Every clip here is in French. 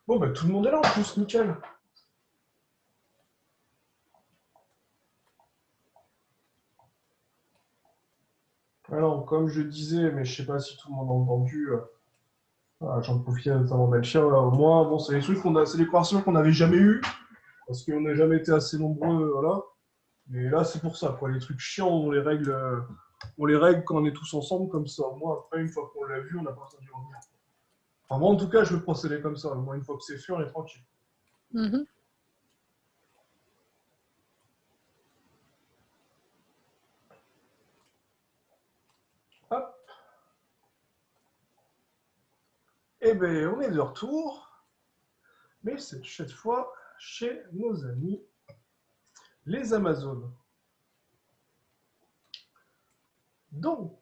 Bon, bah, tout le monde est là en plus, nickel. Alors, comme je disais, mais je sais pas si tout le monde a entendu, voilà, j'en profitais notamment Melchior, au moins, bon, c'est des trucs c'est des conversations qu'on n'avait jamais eues, parce qu'on n'a jamais été assez nombreux, voilà. Mais là, c'est pour ça, quoi. Les trucs chiants, on les règle quand on est tous ensemble, comme ça. Moi, après, une fois qu'on l'a vu, on n'a pas besoin d'y revenir. Enfin, moi, en tout cas, je vais procéder comme ça. Moi, une fois que c'est fait, on est tranquille. Mhm. Hop. Eh bien, on est de retour, mais cette fois chez nos amis, les Amazones. Donc,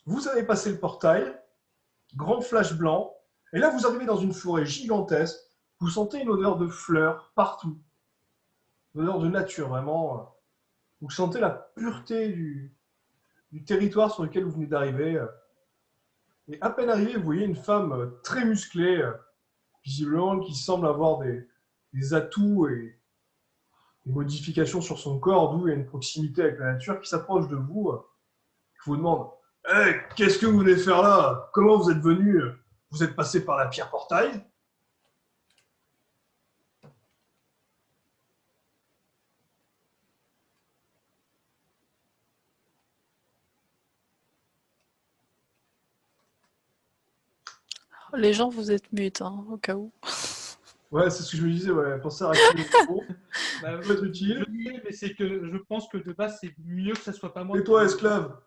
vous avez passé le portail, grand flash blanc, et là, vous arrivez dans une forêt gigantesque. Vous sentez une odeur de fleurs partout. Une odeur de nature, vraiment. Vous sentez la pureté du territoire sur lequel vous venez d'arriver. Et à peine arrivé, vous voyez une femme très musclée, visiblement qui semble avoir des atouts et des modifications sur son corps, d'où il y a une proximité avec la nature qui s'approche de vous. Je vous demande, hey, qu'est-ce que vous venez faire là? Comment vous êtes venu? Vous êtes passé par la pierre portail? Les gens, vous êtes mutes, hein, au cas où. Ouais, c'est ce que je me disais, ouais, pensez à réactiver le micro. Bah, Ça peut être je utile. sais, mais c'est que je pense que de base, c'est mieux que ça soit pas moi. Et toi, esclave?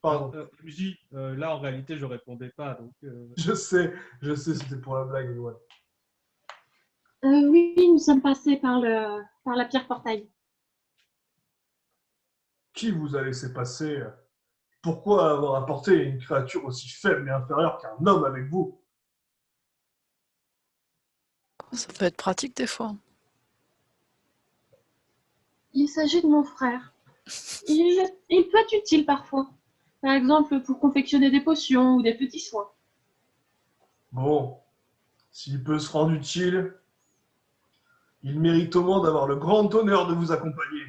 Pardon. MJ, là, en réalité, je répondais pas. Donc, Je sais, c'était pour la blague, ouais. Oui, nous sommes passés par la pierre portail. Qui vous a laissé passer? Pourquoi avoir apporté une créature aussi faible et inférieure qu'un homme avec vous? Ça peut être pratique des fois. Il s'agit de mon frère. Il peut être utile parfois. Par exemple, pour confectionner des potions ou des petits soins. Bon, s'il peut se rendre utile, il mérite au moins d'avoir le grand honneur de vous accompagner.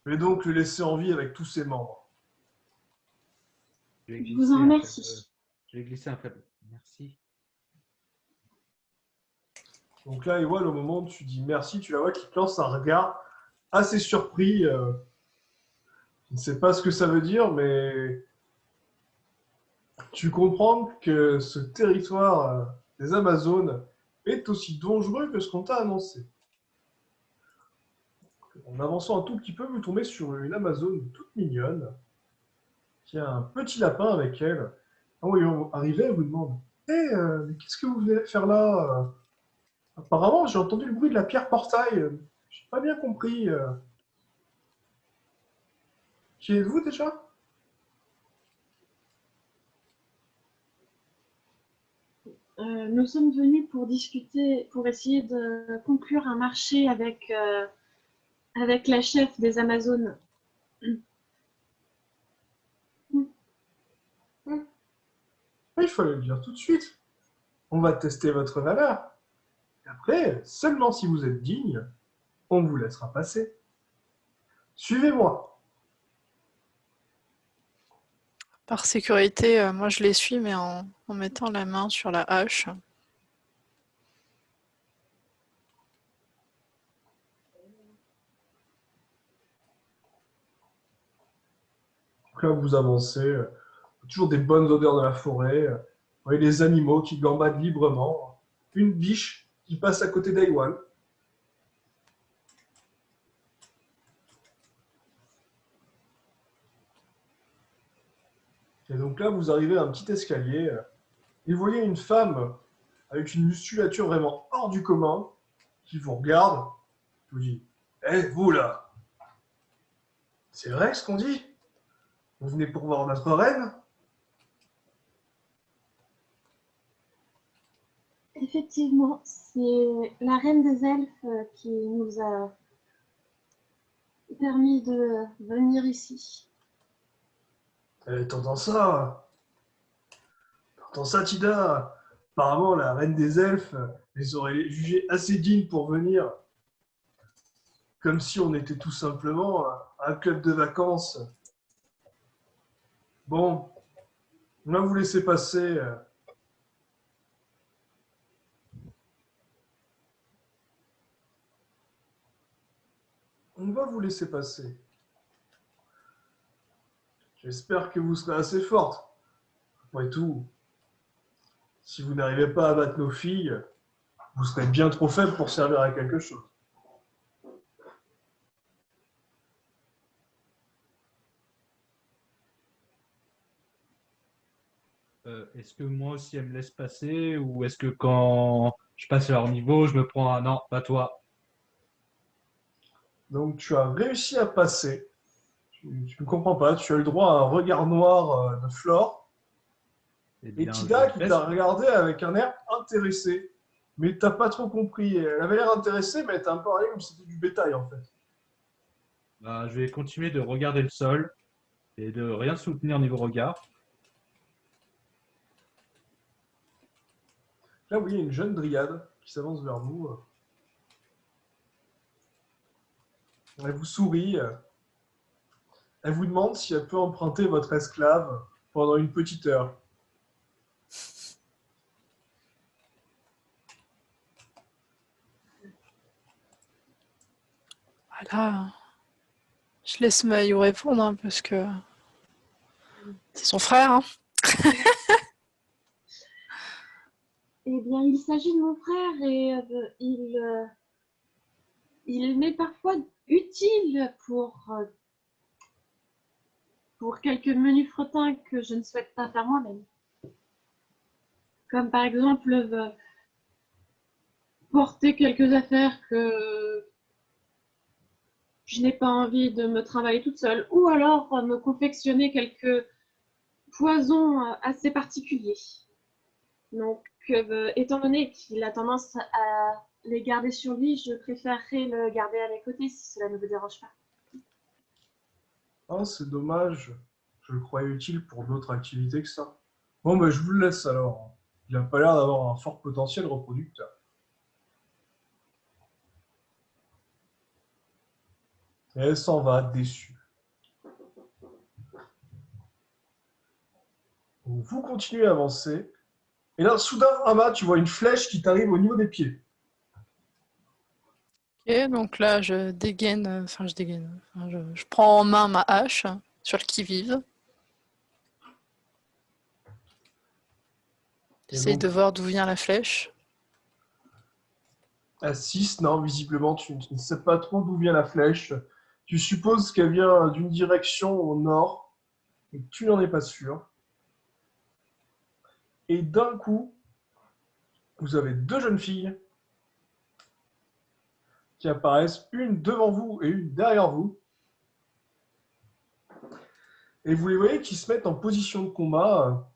Je vais donc le laisser en vie avec tous ses membres. je vais Je vous en remercie. je vais glisser un faible. Merci. Donc là, Ewan, au moment où tu dis merci, tu la vois qui te lance un regard assez surpris. Je ne sais pas ce que ça veut dire, mais tu comprends que ce territoire des Amazones est aussi dangereux que ce qu'on t'a annoncé. En avançant un tout petit peu, vous tombez sur une Amazone toute mignonne, qui a un petit lapin avec elle. Quand vous arrivez, elle vous demande, mais qu'est-ce que vous venez faire là? Apparemment, j'ai entendu le bruit de la pierre portail. J'ai pas bien compris. Qui êtes-vous déjà? Nous sommes venus pour discuter, pour essayer de conclure un marché avec la chef des Amazones. Il fallait le dire tout de suite. On va tester votre valeur. Et après, seulement si vous êtes digne, on vous laissera passer. Suivez-moi. Par sécurité, moi je les suis, mais en mettant la main sur la hache. Donc là, vous avancez. Toujours des bonnes odeurs de la forêt. Vous voyez les animaux qui gambadent librement. Une biche qui passe à côté d'Aiwan. Et donc là, vous arrivez à un petit escalier. Et vous voyez une femme avec une musculature vraiment hors du commun qui vous regarde. Vous dit, hé, vous là, c'est vrai ce qu'on dit? Vous venez pour voir notre reine? effectivement, c'est la reine des elfes qui nous a permis de venir ici. T'entends ça? T'entends ça, Tida? Apparemment, la reine des elfes les aurait jugés assez dignes pour venir. Comme si on était tout simplement un club de vacances. Bon, on va vous laisser passer. On va vous laisser passer. J'espère que vous serez assez forte. Après tout, si vous n'arrivez pas à battre nos filles, vous serez bien trop faible pour servir à quelque chose. Est-ce que moi aussi elle me laisse passer ou est-ce que quand je passe à leur niveau, je me prends un non, pas toi. Donc tu as réussi à passer. Tu ne comprends pas, tu as eu le droit à un regard noir de Flore. Eh Et bien, Tida je qui laisse. t'a regardé avec un air intéressé. Mais t'as pas trop compris. Elle avait l'air intéressée, mais elle t'a un peu regardé comme si c'était du bétail en fait. Bah, je vais continuer de regarder le sol et de rien soutenir niveau regard. Là, vous voyez une jeune dryade qui s'avance vers vous. Elle vous sourit. Elle vous demande si elle peut emprunter votre esclave pendant une petite heure. Voilà. Je laisse Maïou répondre, hein, parce que c'est son frère. Hein. Eh bien, il s'agit de mon frère et il m'est parfois utile pour quelques menus frettins que je ne souhaite pas faire moi-même. Comme par exemple porter quelques affaires que je n'ai pas envie de me travailler toute seule, ou alors me confectionner quelques poisons assez particuliers. Donc, étant donné qu'il a tendance à les garder sur lui, je préférerais le garder à mes côtés si cela ne vous dérange pas. Ah, c'est dommage. Je le croyais utile pour d'autres activités que ça. Bon, ben, je vous le laisse alors. Il n'a pas l'air d'avoir un fort potentiel reproducteur. Et elle s'en va, déçue. Donc, vous continuez à avancer. Et là, soudain, Ama, tu vois une flèche qui t'arrive au niveau des pieds. Ok, donc là, je dégaine, je prends en main ma hache sur le qui-vive. Et J'essaye donc, de voir d'où vient la flèche. à 6, non, visiblement, tu ne sais pas trop d'où vient la flèche. Tu supposes qu'elle vient d'une direction au nord, et tu n'en es pas sûr. Et d'un coup, vous avez deux jeunes filles qui apparaissent, une devant vous et une derrière vous. Et vous les voyez qui se mettent en position de combat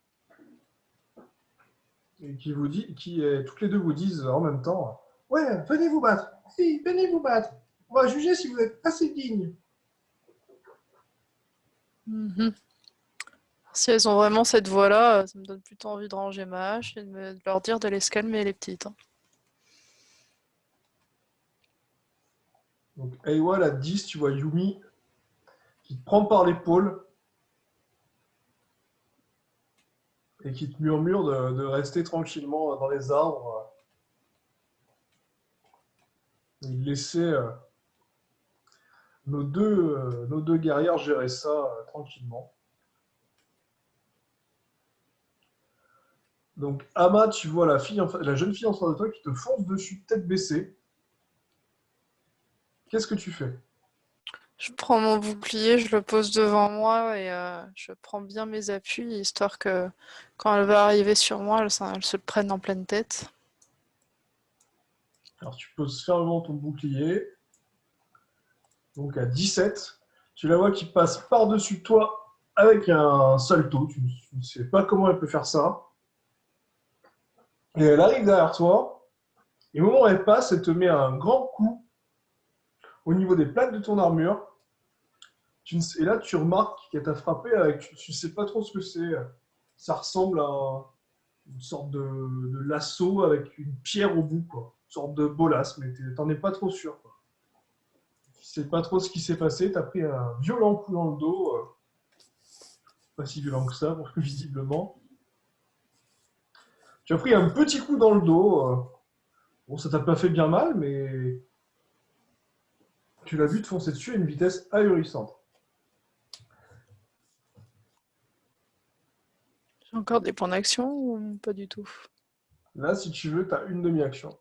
et qui toutes les deux vous disent en même temps ouais, venez vous battre. Si, venez vous battre. On va juger si vous êtes assez digne. Mhm. Si elles ont vraiment cette voix-là, ça me donne plutôt envie de ranger ma hache et de leur dire de se calmer, les petites. Hein. Donc, Aiwal à 10, tu vois Yumi qui te prend par l'épaule et qui te murmure de rester tranquillement dans les arbres et de laisser nos deux guerrières gérer ça tranquillement. Donc, Ama, tu vois la jeune fille en face de toi qui te fonce dessus, tête baissée. Qu'est-ce que tu fais? Je prends mon bouclier, je le pose devant moi et je prends bien mes appuis, histoire que quand elle va arriver sur moi, elle se le prenne en pleine tête. Alors, tu poses fermement ton bouclier. Donc, à 17, tu la vois qui passe par-dessus toi avec un salto. Tu ne sais pas comment elle peut faire ça. Et elle arrive derrière toi. Et au moment où elle passe, elle te met un grand coup au niveau des plaques de ton armure. Et là, tu remarques qu'elle t'a frappé avec. Tu sais pas trop ce que c'est. Ça ressemble à une sorte de lasso avec une pierre au bout, quoi. Une sorte de bolas, mais t'en es pas trop sûr, quoi. Tu sais pas trop ce qui s'est passé. T'as pris un violent coup dans le dos. Pas si violent que ça, visiblement. Tu as pris un petit coup dans le dos. Bon, ça t'a pas fait bien mal, mais tu l'as vu te foncer dessus à une vitesse ahurissante. J'ai encore des points d'action ou pas du tout? Là, si tu veux, tu as une demi-action.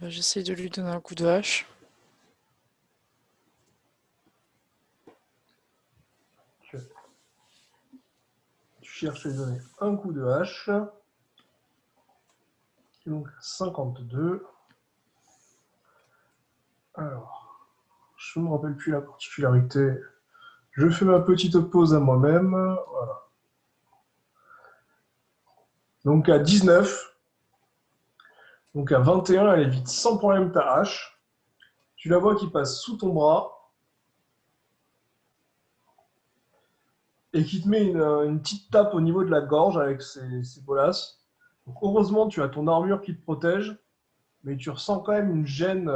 J'essaie de lui donner un coup de hache. Tu cherches à lui donner un coup de hache. Et donc 52. Alors, je ne me rappelle plus la particularité. Je fais ma petite pause à moi-même. Voilà. Donc à 19. Donc à 21, elle évite sans problème ta hache. Tu la vois qui passe sous ton bras. Et qui te met une petite tape au niveau de la gorge avec ses bolasses. Donc, heureusement, tu as ton armure qui te protège, mais tu ressens quand même une gêne.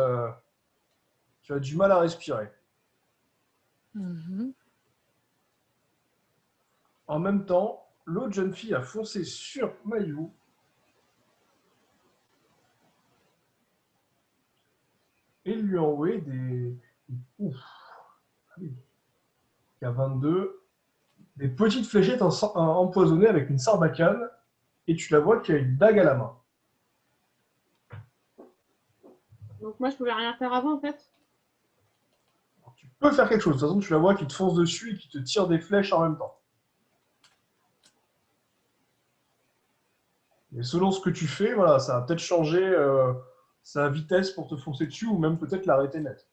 Tu as du mal à respirer. En même temps, l'autre jeune fille a foncé sur Mayu. Et lui a envoyé des. Ouf. Il y a 22. Des petites fléchettes empoisonnées avec une sarbacane. Et tu la vois qui a une dague à la main. Donc moi, je pouvais rien faire avant, en fait. Alors, tu peux faire quelque chose. De toute façon, tu la vois qui te fonce dessus et qui te tire des flèches en même temps. Et selon ce que tu fais, voilà, ça va peut-être changer sa vitesse pour te foncer dessus ou même peut-être l'arrêter net.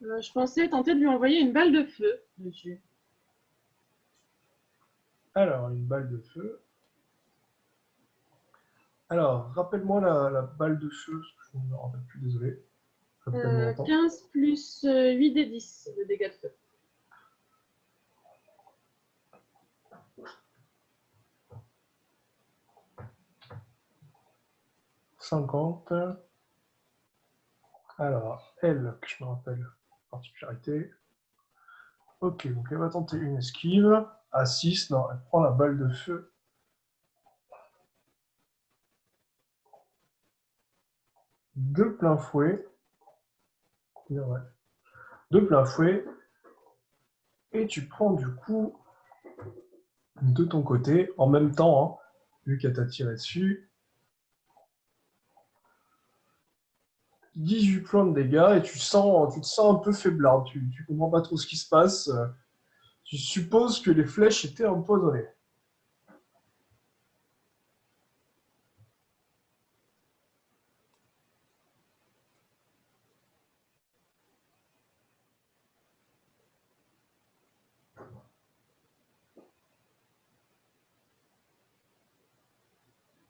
Je pensais tenter de lui envoyer une balle de feu dessus. Alors, une balle de feu. Alors, rappelle-moi la balle de feu, parce que je ne me rappelle plus, désolé. Ça fait tellement longtemps. 15 plus 8 des 10 de dégâts de feu. 50. Alors, elle, que je me rappelle, particularité. Ok, donc elle va tenter une esquive. À 6, non, elle prend la balle de feu. De plein fouet. Ouais. De plein fouet. Et tu prends du coup de ton côté, en même temps, hein, vu qu'elle t'a tiré dessus, 18 points de dégâts et tu te sens un peu faiblard. Tu comprends pas trop ce qui se passe. Tu supposes que les flèches étaient empoisonnées.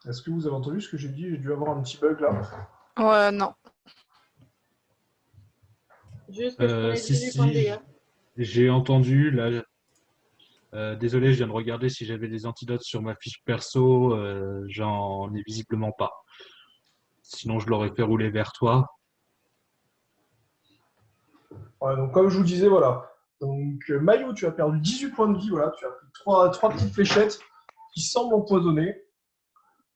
Est-ce que vous avez entendu ce que j'ai dit? J'ai dû avoir un petit bug là. Ouais, non. Juste que je prenais Si, 18 points de si, dégâts. j'ai entendu. Là, désolé, je viens de regarder si j'avais des antidotes sur ma fiche perso. J'en ai visiblement pas. Sinon, je l'aurais fait rouler vers toi. Ouais, donc comme je vous disais, voilà. Donc Mayu, tu as perdu 18 points de vie, voilà. Tu as pris trois petites fléchettes qui semblent empoisonnées.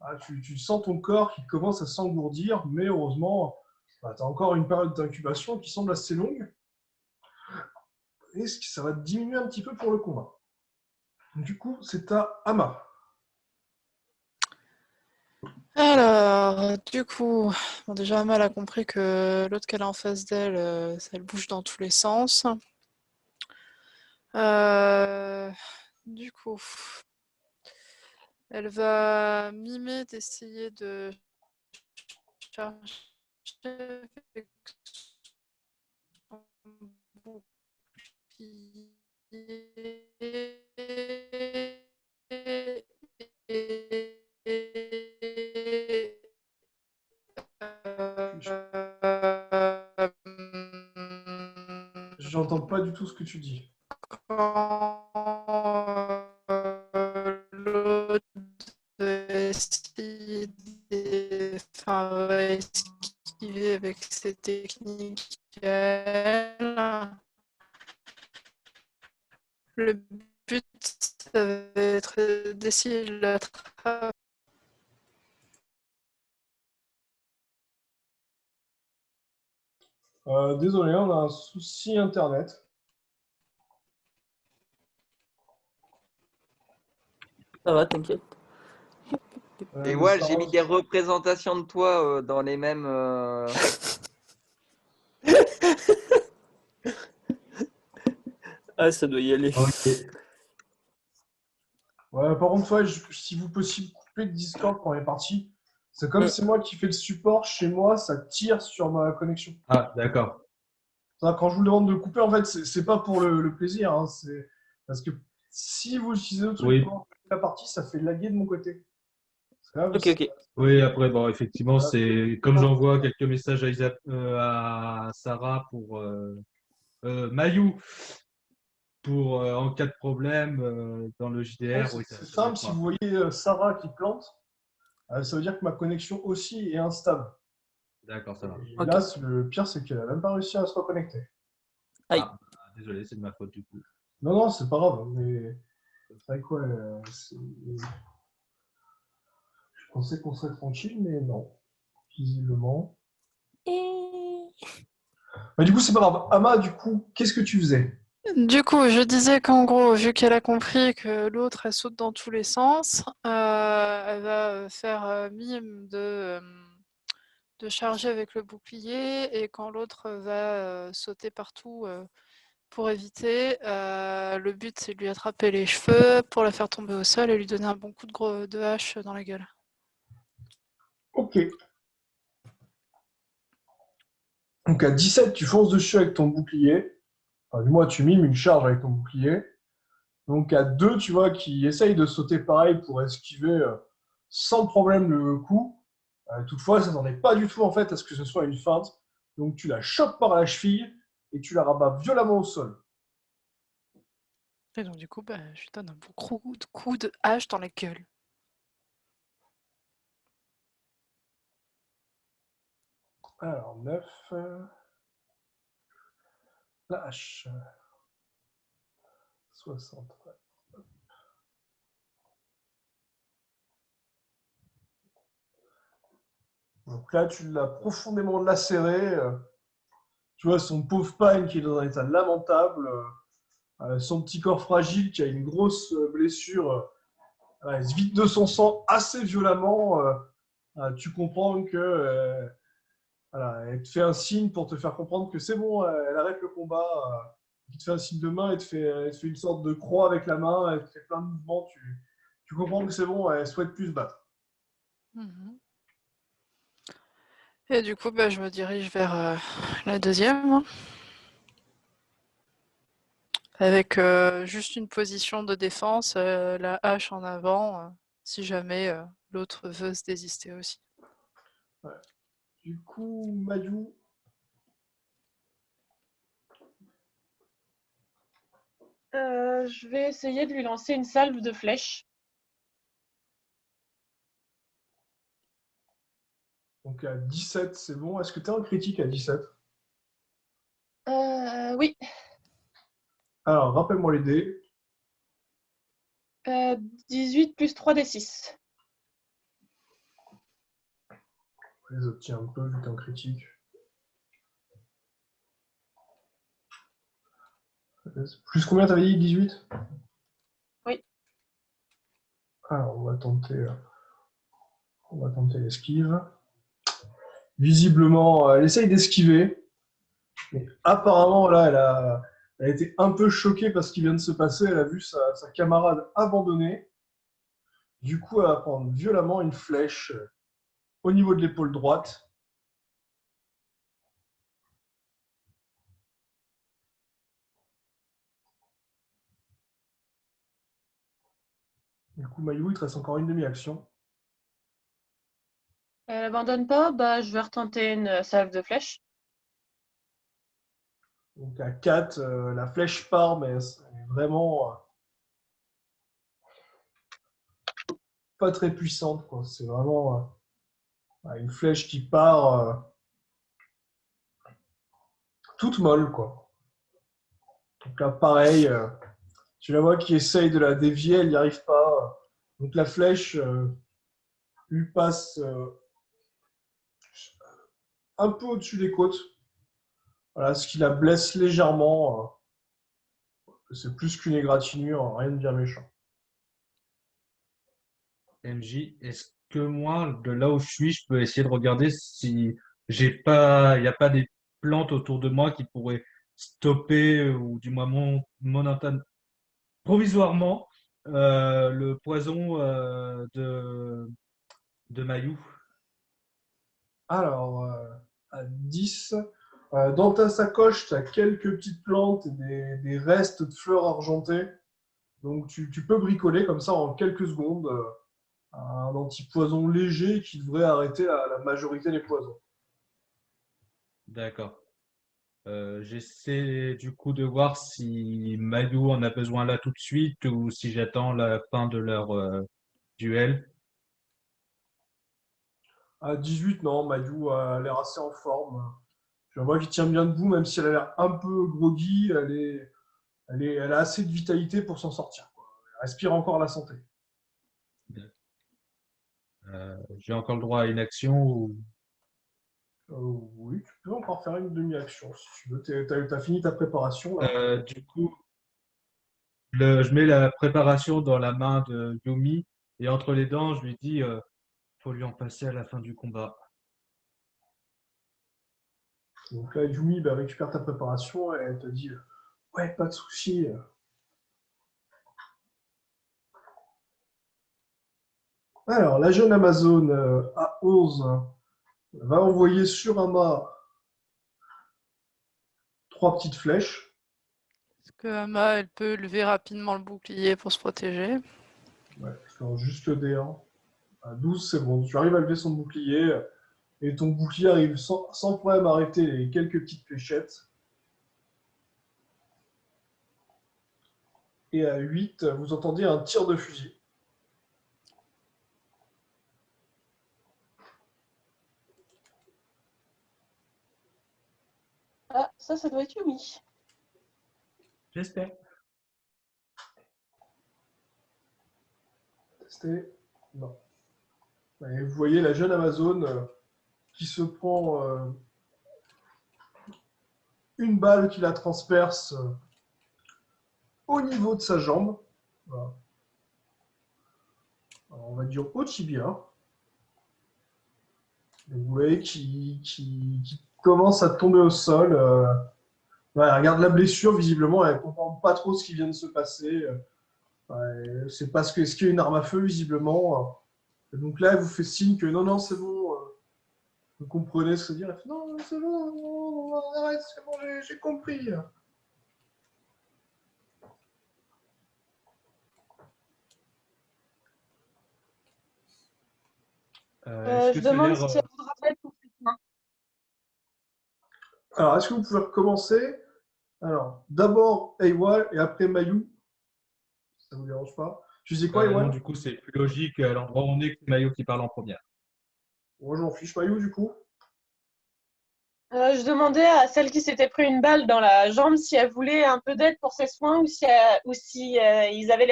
Ah, tu sens ton corps qui commence à s'engourdir, mais heureusement, bah, tu as encore une période d'incubation qui semble assez longue. Et ça va diminuer un petit peu pour le combat. Du coup, c'est à Ama. Alors, du coup, bon, déjà, Amal a compris que l'autre qu'elle a en face d'elle, elle bouge dans tous les sens. Du coup, elle va mimer d'essayer de charger avec son bouclier et J'entends pas du tout ce que tu dis. quand l'autre va esquiver avec ses techniques, le but, ça va être d'essayer de l'attraper. Désolé, on a un souci internet. Ça va, t'inquiète. Et Mais ouais, ça j'ai mis rend- des représentations de toi dans les mêmes. Ah, ça doit y aller. Ok. Ouais, par contre, ouais, si vous possible, couper le Discord quand on est parti. C'est comme c'est moi qui fais le support, chez moi, ça tire sur ma connexion. Ah, d'accord. Quand je vous demande de le couper, en fait, c'est pas pour le plaisir. Hein, c'est parce que si vous utilisez le truc Oui. pendant la partie, ça fait laguer de mon côté. Là, Ok, ok. Oui, après, bon, effectivement, Voilà. c'est comme j'envoie quelques messages à Sarah pour Mayou pour en cas de problème dans le JDR. Oui, C'est ça doit simple, être si moi. vous voyez Sarah qui plante, ça veut dire que ma connexion aussi est instable. D'accord, ça va. Et Ok. là, le pire, c'est qu'elle n'a même pas réussi à se reconnecter. Aïe. Ah, désolé, c'est de ma faute du coup. Non, non, c'est pas grave. Mais c'est vrai quoi. Je pensais qu'on serait tranquille, mais non. Visiblement. Bah, du coup, c'est pas grave. Ama, du coup, qu'est-ce que tu faisais? Du coup, je disais qu'en gros, vu qu'elle a compris que l'autre, elle saute dans tous les sens, elle va faire mime de charger avec le bouclier, et quand l'autre va sauter partout pour éviter, le but, c'est de lui attraper les cheveux pour la faire tomber au sol et lui donner un bon coup de hache dans la gueule. Ok. Donc à 17, tu fonces dessus avec ton bouclier. Enfin, du moins, tu mimes une charge avec ton bouclier. Donc à 2, tu vois, qui essaye de sauter pareil pour esquiver sans problème le coup. Toutefois, ça n'en est pas du tout en fait à ce que ce soit une feinte. Donc tu la chopes par la cheville et tu la rabats violemment au sol. Et donc du coup, je lui donne un bon coup de hache dans la gueule. Alors 9. La hache. 60. Ouais. Donc là, tu l'as profondément lacéré. Tu vois son pauvre Pine qui est dans un état lamentable. Son petit corps fragile qui a une grosse blessure. Il se vide de son sang assez violemment. Tu comprends que voilà, elle te fait un signe pour te faire comprendre que c'est bon, elle arrête le combat. Elle te fait un signe de main, elle te fait une sorte de croix avec la main, elle te fait plein de mouvements. Tu comprends que c'est bon, elle souhaite plus se battre. Mhm. Et du coup, je me dirige vers la deuxième, hein, avec juste une position de défense, la hache en avant, si jamais l'autre veut se désister aussi. Ouais. Du coup, Mayou, Je vais essayer de lui lancer une salve de flèches. donc à 17, c'est bon. Est-ce que tu es en critique à 17? Oui. Alors, rappelle-moi les dés. 18 plus 3d6. Je les obtiens un peu vu que tu es en critique. Plus combien t'avais dit? 18? Oui. Alors, on va tenter l'esquive. Visiblement, elle essaye d'esquiver. Mais apparemment, là, elle a été un peu choquée par ce qui vient de se passer. Elle a vu sa camarade abandonnée. Du coup, elle va prendre violemment une flèche au niveau de l'épaule droite. Du coup, Mayou, il te reste encore une demi-action. Elle abandonne pas, bah, je vais retenter une salve de flèche. Donc à 4, la flèche part, mais elle est vraiment pas très puissante, quoi. C'est vraiment une flèche qui part toute molle, quoi. Donc là, pareil, tu la vois qui essaye de la dévier, elle n'y arrive pas. Donc la flèche lui passe un peu au-dessus des côtes. Voilà, ce qui la blesse légèrement. C'est plus qu'une égratignure, rien de bien méchant. MJ, est-ce que moi, de là où je suis, je peux essayer de regarder si j'ai pas, il n'y a pas des plantes autour de moi qui pourraient stopper ou du moins provisoirement le poison de Mayou. Alors, à 10, dans ta sacoche, tu as quelques petites plantes et des restes de fleurs argentées. Donc, tu peux bricoler comme ça en quelques secondes un antipoison léger qui devrait arrêter la majorité des poisons. D'accord. J'essaie du coup de voir si Mayou en a besoin là tout de suite ou si j'attends la fin de leur duel. À 18, non, Mayou a l'air assez en forme. Je vois qu'il tient bien debout, même si elle a l'air un peu groggy, elle a assez de vitalité pour s'en sortir, quoi. Elle respire encore la santé. J'ai encore le droit à une action ou... Oui, tu peux encore faire une demi-action si tu veux. T'as fini ta préparation là. Du coup, je mets la préparation dans la main de Yumi et entre les dents, je lui dis faut lui en passer à la fin du combat. Donc là, Yumi récupère ta préparation et elle te dit ouais, pas de souci. Alors, la jeune Amazone à 11 va envoyer sur un mât 3 petites flèches. Est-ce que Ama, elle peut lever rapidement le bouclier pour se protéger? Ouais, alors juste le D1. À 12, c'est bon. Tu arrives à lever son bouclier et ton bouclier arrive sans problème à arrêter les quelques petites fléchettes. Et à 8, vous entendez un tir de fusil. Ah, ça doit être Yumi. J'espère. Testez. Non. Et vous voyez la jeune Amazone qui se prend une balle qui la transperce au niveau de sa jambe. Voilà. Alors, on va dire au tibia. Et vous voyez qui commence à tomber au sol. Ouais, elle regarde la blessure, visiblement, elle ne comprend pas trop ce qui vient de se passer. Ouais, c'est parce que est-ce qu'il y a une arme à feu, visiblement. Et donc là, elle vous fait signe que non, non, c'est bon. Vous comprenez ce que dire. Elle fait non, c'est bon, non, arrête, c'est bon, j'ai compris. Est-ce que Je ça a demande l'air... si elle voudra pas être poursuivie. Alors, est-ce que vous pouvez recommencer? Alors, d'abord Eiwal et après Mayou. Ça vous dérange pas? Tu disais quoi, non, Eiwal? du coup, c'est plus logique à l'endroit où on est que c'est Mayo qui parle en première. Moi, je m'en fiche, Mayou, du coup. Je demandais à celle qui s'était pris une balle dans la jambe si elle voulait un peu d'aide pour ses soins ou si ou s'ils avaient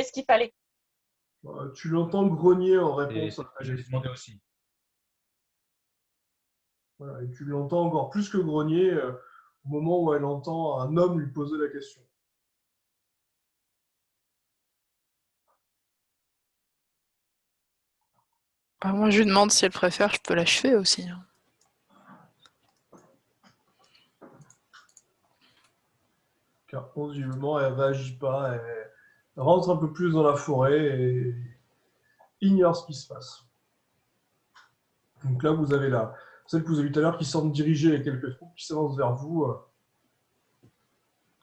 ce qu'il fallait. Tu l'entends grogner en Et réponse c'est à ce que j'allais demander aussi. voilà, et tu l'entends encore plus que grogner au moment où elle entend un homme lui poser la question. Bah, moi, je lui demande si elle préfère, je peux l'achever aussi, hein. Car visiblement, elle ne réagit pas, elle rentre un peu plus dans la forêt et ignore ce qui se passe. Donc là, vous avez celle que vous avez vu tout à l'heure qui semble diriger les quelques troupes qui s'avancent vers vous.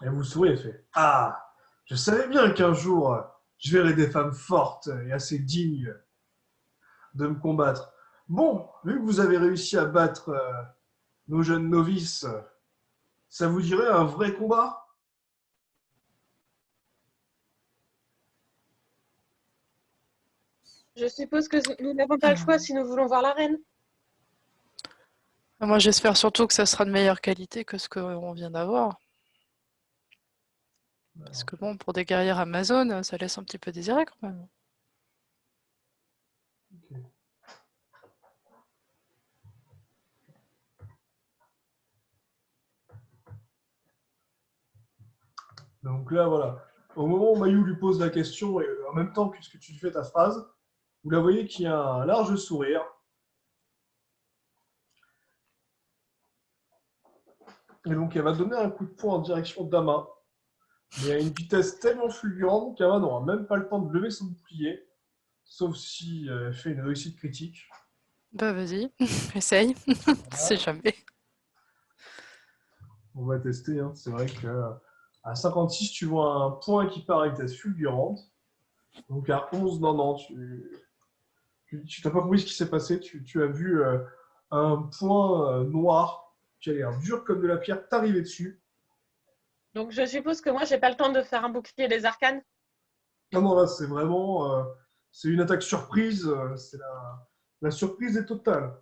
Et vous souriez et fait ah, je savais bien qu'un jour, Je verrai des femmes fortes et assez dignes de me combattre. Bon, vu que vous avez réussi à battre nos jeunes novices, ça vous dirait un vrai combat? Je suppose que nous n'avons pas le choix si nous voulons voir la reine. Moi, j'espère surtout que ça sera de meilleure qualité que ce qu'on vient d'avoir. Parce que bon, pour des guerrières amazones, ça laisse un petit peu désirer quand même. Ok. Donc là, voilà. Au moment où Mayou lui pose la question, et en même temps, puisque tu fais ta phrase, vous la voyez qui a un large sourire. Et donc, elle va donner un coup de poing en direction d'Ama, mais à une vitesse tellement fulgurante qu'Ama n'aura même pas le temps de lever son bouclier, sauf si elle fait une réussite critique. Bah vas-y, essaye, on sait jamais. On va tester, hein. C'est vrai que à 56, tu vois un point qui part à vitesse fulgurante. Donc à 11, non, tu n'as pas compris ce qui s'est passé. Tu as vu un point noir qui a l'air dur comme de la pierre t'arriver dessus. Donc je suppose que moi, j'ai pas le temps de faire un bouclier des arcanes. Non, non, là, c'est vraiment c'est une attaque surprise. C'est la surprise est totale.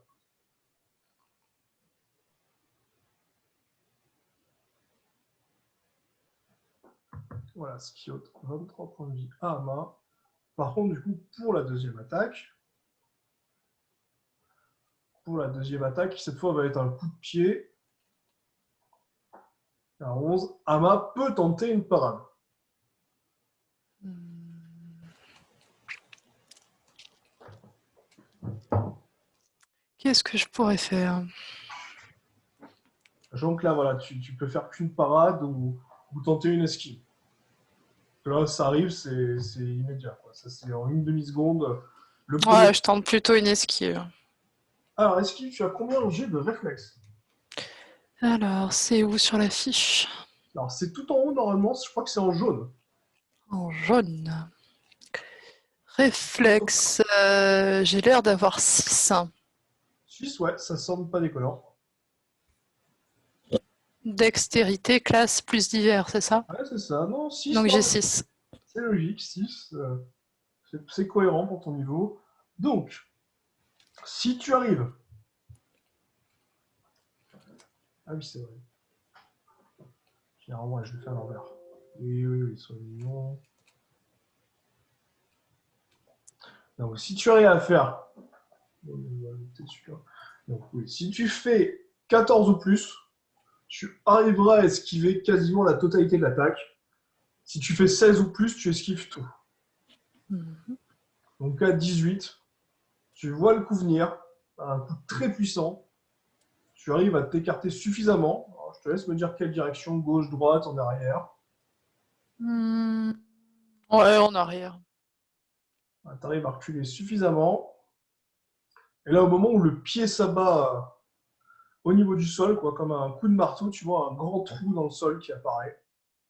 Voilà, Skiote, 23 points de vie à Ama. Par contre, du coup, pour la deuxième attaque, qui cette fois va être un coup de pied. À 11, Ama peut tenter une parade. Qu'est-ce que je pourrais faire? Sachant que là, voilà, tu peux faire qu'une parade ou tenter une esquive. Là, ça arrive, c'est immédiat, quoi. Ça, c'est en une demi-seconde. Le premier... Ouais, je tente plutôt une esquive. Alors, esquive, tu as combien en jet de réflexe? Alors, c'est où sur la fiche? Alors, c'est tout en haut, normalement. Je crois que c'est en jaune. En jaune. Réflexe, j'ai l'air d'avoir 6. 6, ouais, ça semble pas déconnant. Dextérité, classe, plus divers, c'est ça? Ouais, c'est ça. Non, 6, Donc j'ai 6. c'est logique. 6, c'est cohérent pour ton niveau. Donc, si tu arrives... Ah oui, c'est vrai. Généralement, je le fais à l'envers. Oui, sois mignon. Donc, si tu arrives à faire... Donc, oui, si tu fais 14 ou plus, tu arriveras à esquiver quasiment la totalité de l'attaque. Si tu fais 16 ou plus, tu esquives tout. Donc à 18, tu vois le coup venir, un coup très puissant. Tu arrives à t'écarter suffisamment. Alors, je te laisse me dire quelle direction, gauche, droite, en arrière. Ouais, en arrière. Tu arrives à reculer suffisamment. Et là, au moment où le pied s'abat au niveau du sol, quoi, comme un coup de marteau, tu vois un grand trou dans le sol qui apparaît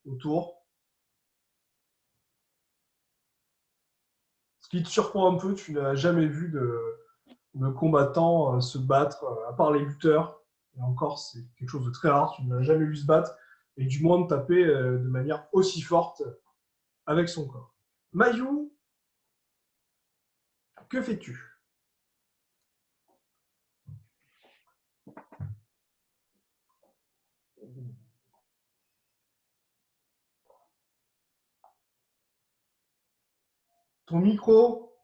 autour. Ce qui te surprend un peu, tu n'as jamais vu de combattants se battre, à part les lutteurs. Et encore, c'est quelque chose de très rare, tu ne l'as jamais vu se battre, et du moins de taper de manière aussi forte avec son corps. Mayou, que fais-tu? Ton micro?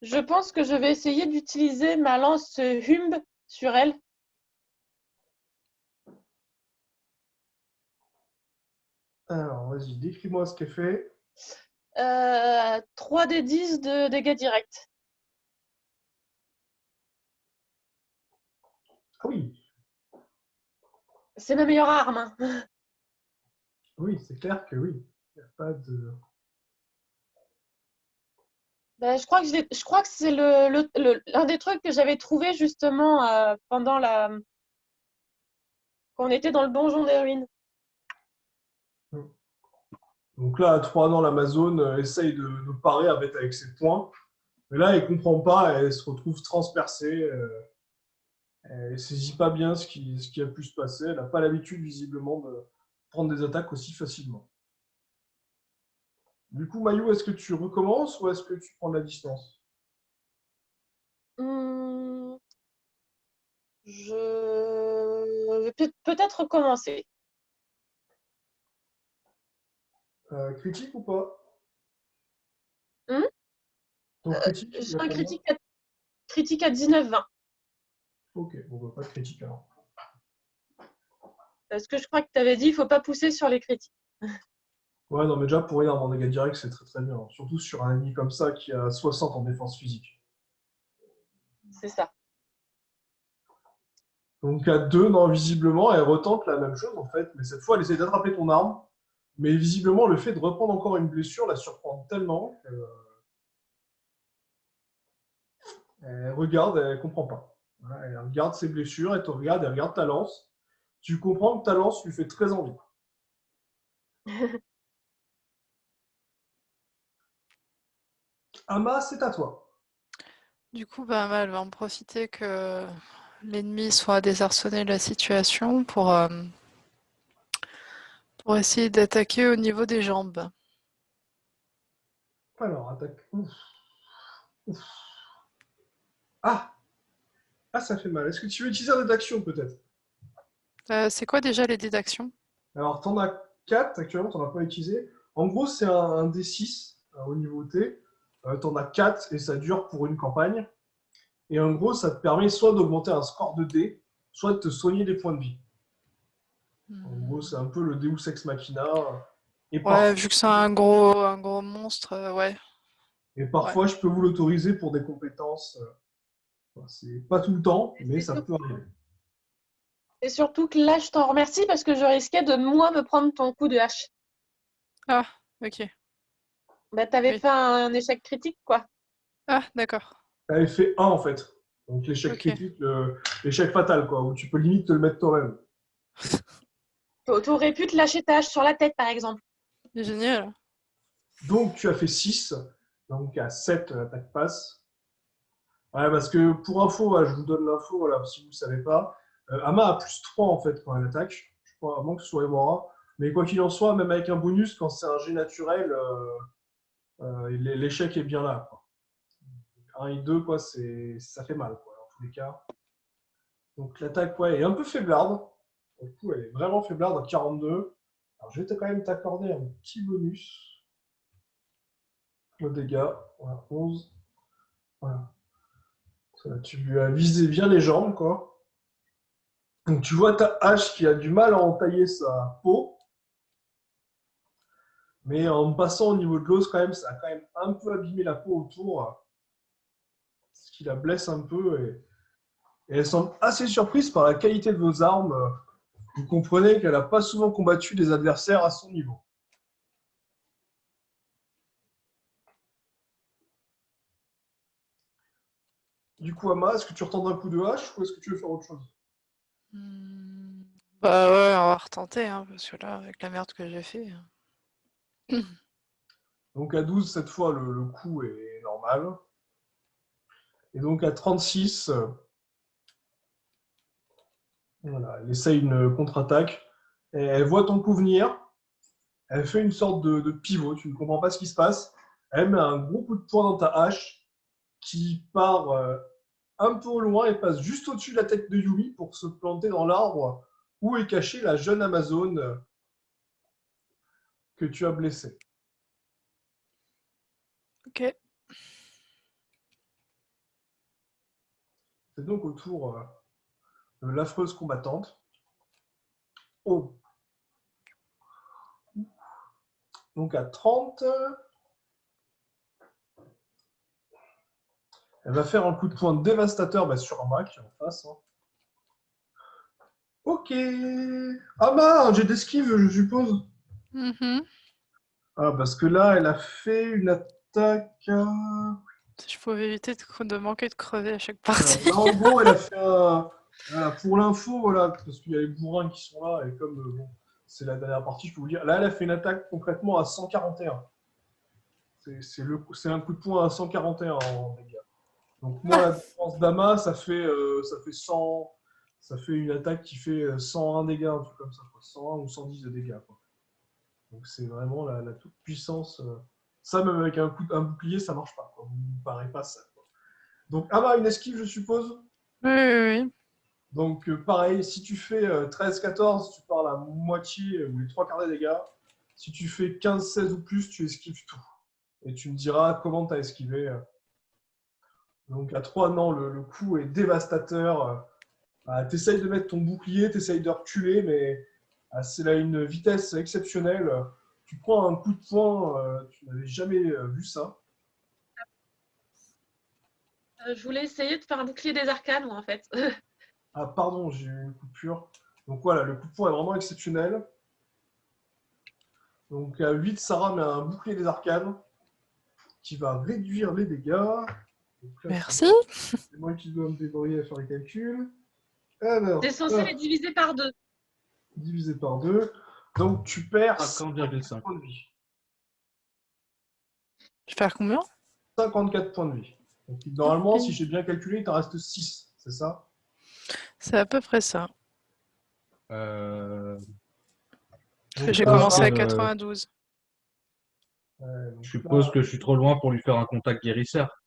Je pense que je vais essayer d'utiliser ma lance Humb sur elle. Alors, vas-y, décris-moi ce qu'elle fait. 3 des 10 de dégâts directs. Ah oui, C'est ma meilleure arme. Hein. oui, c'est clair que oui. Il n'y a pas de... Ben, je crois que c'est l'un des trucs que j'avais trouvé justement pendant quand on était dans le donjon des ruines. Donc là, à 3 ans, l'Amazone essaye de parer avec ses poings. Mais là, elle ne comprend pas, elle se retrouve transpercée. Elle ne saisit pas bien ce qui a pu se passer. Elle n'a pas l'habitude, visiblement, de prendre des attaques aussi facilement. Du coup, Mayou, est-ce que tu recommences ou est-ce que tu prends de la distance? Hmm, je vais peut-être recommencer. Critique ou pas? Hmm Ton critique, il J'ai a un combien? critique à 19-20. Ok, bon, bah, pas de critique alors. Parce que je crois que tu avais dit, il ne faut pas pousser sur les critiques. Ouais, non, mais déjà, pour rien, en dégâts directs, c'est très très bien. Surtout sur un ennemi comme ça qui a 60 en défense physique. C'est ça. Donc à 2, non, visiblement, elle retente la même chose en fait, mais cette fois, elle essaie d'attraper ton arme. Mais visiblement, le fait de reprendre encore une blessure la surprend tellement qu'elle regarde, elle comprend pas. Ouais, elle regarde ses blessures, elle te regarde, elle regarde ta lance. Tu comprends que ta lance lui fait très envie. Ama, c'est à toi. Du coup, bah, elle va en profiter que l'ennemi soit désarçonné de la situation pour essayer d'attaquer au niveau des jambes. Alors, attaque. Ouf, ouf. Ah, ah, ça fait mal. Est-ce que tu veux utiliser un dé d'action peut-être? C'est quoi déjà les dés d'action? Alors, t'en as 4 actuellement, t'en as pas utilisé. En gros, c'est un D6 au niveau T. T'en as 4 et ça dure pour une campagne. Et en gros, ça te permet soit d'augmenter un score de dés, soit de te soigner des points de vie. En gros, c'est un peu le Deus Ex Machina. Et Ouais, parfois, vu que c'est un gros monstre, ouais. Ouais. je peux vous l'autoriser pour des compétences. C'est pas tout le temps, mais C'est ça sûr- peut arriver. Et surtout que là, je t'en remercie parce que je risquais de moi me prendre ton coup de hache. Ah, ok. Bah, t'avais Oui. fait un échec critique, quoi. Ah, d'accord. T'avais fait 1 en fait. Donc l'échec Ok. critique, l'échec fatal, quoi, où tu peux limite te le mettre toi-même. T'aurais pu te lâcher ta hache sur la tête, par exemple. Génial. Donc tu as fait 6. Donc à 7, l'attaque passe. Ouais, parce que pour info, voilà, je vous donne l'info, voilà, si vous ne savez pas. Ama a plus 3 en fait quand elle attaque. Je crois, à moins que ce soit Emora. Mais quoi qu'il en soit, même avec un bonus, quand c'est un jet naturel, l'échec est bien là, quoi. 1 et 2, quoi, ça fait mal, quoi, dans tous les cas. Donc l'attaque, ouais, est un peu faiblarde. Du coup, elle est vraiment faiblarde à 42. Alors je vais quand même t'accorder un petit bonus au dégâts. Voilà, 11. Voilà. Tu lui as visé bien les jambes, quoi. Donc tu vois ta hache qui a du mal à entailler sa peau, mais en passant au niveau de l'os, quand même, ça a quand même un peu abîmé la peau autour, ce qui la blesse un peu. Et elle semble assez surprise par la qualité de vos armes. Vous comprenez qu'elle n'a pas souvent combattu des adversaires à son niveau. Du coup, Ama, est-ce que tu retentes un coup de hache ou est-ce que tu veux faire autre chose? Hmm. Bah ouais, on va retenter, hein, parce que là, avec la merde que j'ai fait. Donc à 12, cette fois, le coup est normal. Et donc à 36, voilà, elle essaye une contre-attaque. Et elle voit ton coup venir. Elle fait une sorte de pivot. Tu ne comprends pas ce qui se passe. Elle met un gros coup de poing dans ta hache qui part un peu au loin et passe juste au-dessus de la tête de Yumi pour se planter dans l'arbre où est cachée la jeune Amazone que tu as blessée. Ok. C'est donc au tour de l'affreuse combattante. Oh. Donc à 30, elle va faire un coup de poing dévastateur sur Ama qui est en face. Hein. Ok. Ama, un jet d'esquive, je suppose. Mhm. Ah, parce que là, elle a fait une attaque. Si je pouvais éviter de manquer de crever à chaque Alors, partie. là, en gros, elle a fait un. Voilà, pour l'info, voilà, parce qu'il y a les bourrins qui sont là, et comme bon, c'est la dernière partie, je peux vous dire. Là, elle a fait une attaque concrètement à 141. C'est un coup de poing à 141 en dégâts. Donc moi, la défense d'Ama, ça fait 100, ça fait une attaque qui fait 101 dégâts, un truc comme ça, quoi. 101 ou 110 de dégâts, quoi. Donc c'est vraiment la toute puissance. Ça, même avec un bouclier, ça marche pas, quoi. Vous ne parez pas ça, quoi. Donc Ama, une esquive, je suppose. Oui, oui, oui. Donc pareil, si tu fais 13-14, tu pars la moitié ou les trois quarts des dégâts. Si tu fais 15-16 ou plus, tu esquives tout. Et tu me diras comment tu as esquivé. Donc à 3, non, le coup est dévastateur. Tu essayes de mettre ton bouclier, tu essayes de reculer, mais c'est là une vitesse exceptionnelle. Tu prends un coup de poing, tu n'avais jamais vu ça. Je voulais essayer de faire un bouclier des arcanes, moi, en fait. Ah pardon, j'ai eu une coupure. Donc voilà, le coup de poing est vraiment exceptionnel. Donc à 8, Sarah met un bouclier des arcanes qui va réduire les dégâts. Donc là, Merci. c'est moi qui dois me débrouiller à faire les calculs. Alors, T'es censé les diviser par 2. divisé par 2. Donc tu perds 50,5. points de vie. Je vais faire combien? 54 points de vie. Donc normalement, Ok. si j'ai bien calculé, il t'en reste 6, c'est ça? C'est à peu près ça. Euh, Parce que j'ai là, commencé à euh, 92. donc je suppose là, que je suis trop loin pour lui faire un contact guérisseur.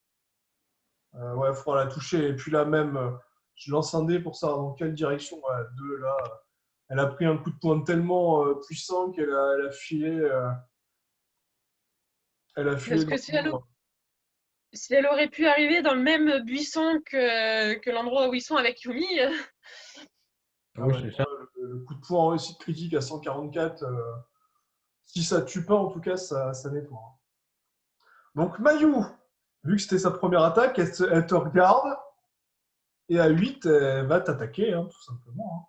ouais, il faudra la toucher. Et puis là même, je lance un dé pour savoir dans quelle direction. Ouais, 2 là. Elle a pris un coup de poing tellement puissant qu'elle a filé. Elle a filé Parce dans que le mur. si elle aurait pu arriver dans le même buisson que l'endroit où ils sont avec Yumi, Ah Oui, ouais, c'est ça. le coup de poing en réussite critique à 144. Si ça tue pas, en tout cas, ça nettoie. Donc Mayu, vu que c'était sa première attaque, elle te regarde. Et à 8, elle va t'attaquer, hein, tout simplement. Hein.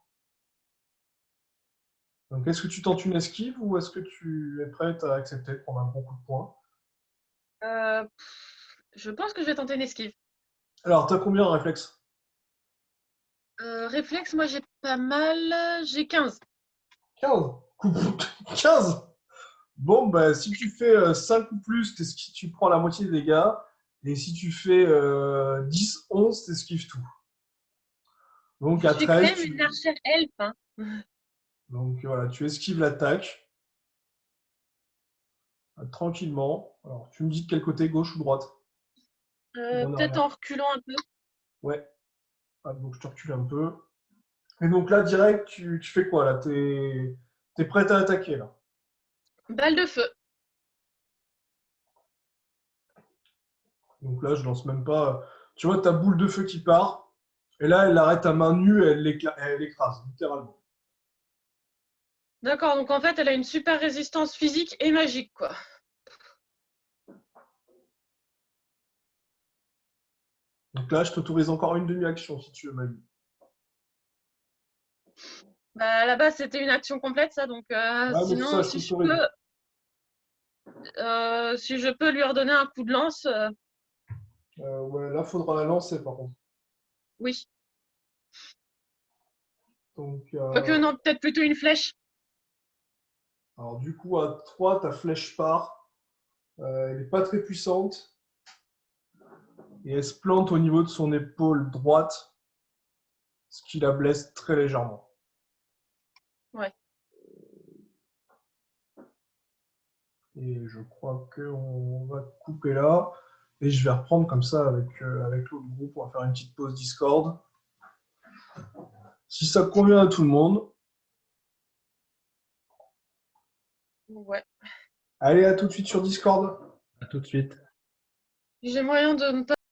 Donc, est-ce que tu tentes une esquive ou est-ce que tu es prête à accepter de prendre un bon coup de poing? je pense que je vais tenter une esquive. Alors, t'as combien en réflexe? Réflexe, moi j'ai pas mal. J'ai 15. 15. 15. Bon, bah, si tu fais 5 ou plus, tu prends la moitié des dégâts. Et si tu fais 10, 11, t'esquives tout. Donc, Je à suis quand 13, même une archère elfe. Hein. donc, voilà, tu esquives l'attaque. Tranquillement. Alors, tu me dis de quel côté, gauche ou droite? En Peut-être arrière. en reculant un peu. Ouais. Ah, donc, je te recule un peu. Et donc là, direct, tu fais quoi là? T'es prête à attaquer là. Balle de feu. Donc là, je lance même pas. Tu vois ta boule de feu qui part. Et là, elle l'arrête à main nue et elle l'écrase, littéralement. D'accord, donc en fait, elle a une super résistance physique et magique, quoi. Donc là, je t'autorise encore une demi-action si tu veux, Manu. Bah, là-bas, c'était une action complète, ça. Donc, Ouais, mais c'est ça, sinon, je t'autorise. si je peux lui redonner un coup de lance, Ouais, là, faudra la lancer par contre. oui. Donc, Quoique, non, peut-être plutôt une flèche. alors du coup, à 3, ta flèche part. Elle n'est pas très puissante. Et elle se plante au niveau de son épaule droite, ce qui la blesse très légèrement. Ouais. Et je crois qu'on va couper là. Et je vais reprendre comme ça avec l'autre groupe. On va faire une petite pause Discord. Si ça convient à tout le monde. Ouais. Allez, à tout de suite sur Discord. À tout de suite. J'ai moyen de ne pas